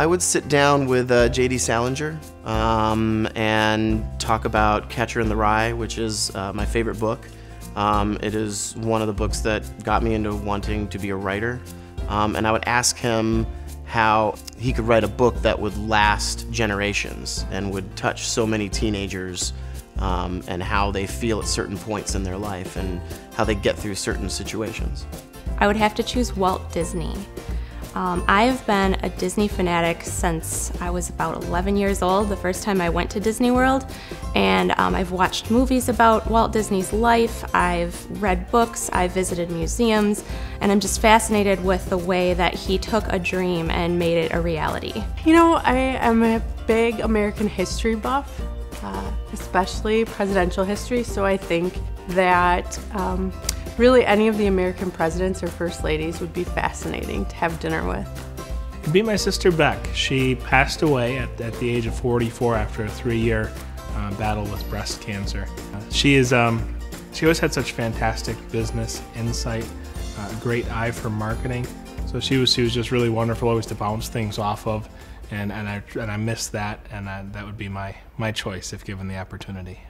I would sit down with J.D. Salinger and talk about Catcher in the Rye, which is my favorite book. It is one of the books that got me into wanting to be a writer. And I would ask him how he could write a book that would last generations and would touch so many teenagers, and how they feel at certain points in their life and how they get through certain situations. I would have to choose Walt Disney. I've been a Disney fanatic since I was about 11 years old, the first time I went to Disney World. And I've watched movies about Walt Disney's life, I've read books, I've visited museums, and I'm just fascinated with the way that he took a dream and made it a reality. You know, I am a big American history buff, especially presidential history, so I think that really any of the American presidents or first ladies would be fascinating to have dinner with. It'd be my sister Beck. She passed away at the age of 44 after a 3-year battle with breast cancer. She always had such fantastic business insight, a great eye for marketing. So she was just really wonderful, always to bounce things off of, and I miss that, and that would be my choice if given the opportunity.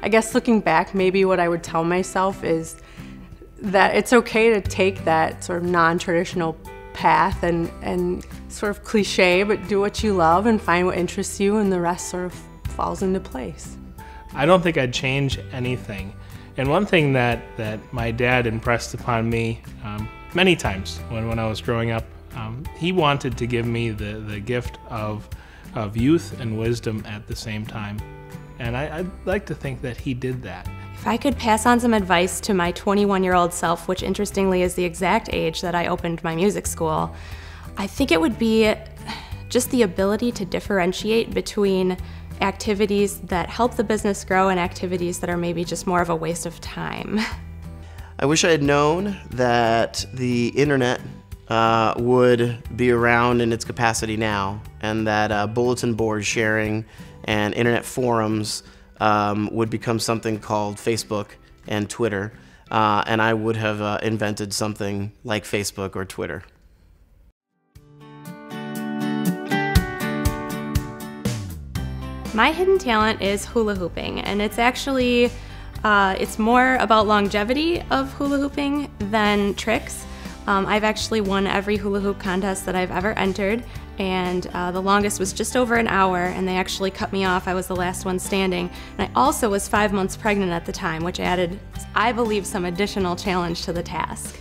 I guess looking back, maybe what I would tell myself is that it's okay to take that sort of non-traditional path and sort of cliche, but do what you love and find what interests you, and the rest sort of falls into place. I don't think I'd change anything. And one thing that my dad impressed upon me many times when I was growing up, he wanted to give me the gift of youth and wisdom at the same time. And I'd like to think that he did that. If I could pass on some advice to my 21-year-old self, which interestingly is the exact age that I opened my music school, I think it would be just the ability to differentiate between activities that help the business grow and activities that are maybe just more of a waste of time. I wish I had known that the internet would be around in its capacity now, and that bulletin board sharing and internet forums would become something called Facebook and Twitter, and I would have invented something like Facebook or Twitter. My hidden talent is hula hooping, and it's actually, it's more about longevity of hula hooping than tricks. I've actually won every hula hoop contest that I've ever entered, and the longest was just over an hour, and they actually cut me off. I was the last one standing. And I also was 5 months pregnant at the time, which added, I believe, some additional challenge to the task.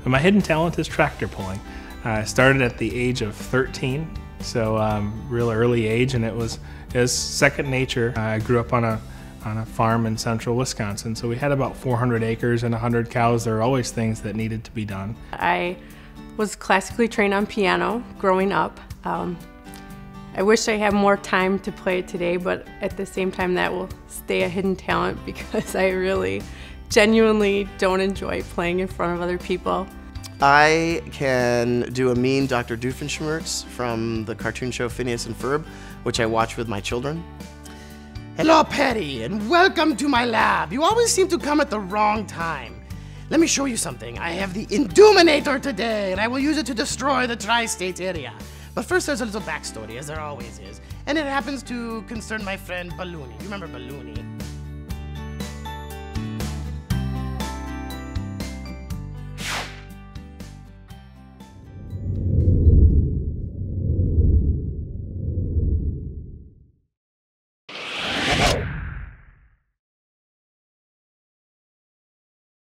And my hidden talent is tractor pulling. I started at the age of 13, so real early age, and it was second nature. I grew up on a farm in central Wisconsin, so we had about 400 acres and 100 cows. There were always things that needed to be done. I was classically trained on piano growing up. I wish I had more time to play it today, but at the same time that will stay a hidden talent because I really genuinely don't enjoy playing in front of other people. I can do a mean Dr. Doofenshmirtz from the cartoon show Phineas and Ferb, which I watch with my children. Hello, Patty, and welcome to my lab. You always seem to come at the wrong time. Let me show you something. I have the Induminator today, and I will use it to destroy the tri-state area. But first, there's a little backstory, as there always is, and it happens to concern my friend Balloony. You remember Balloony?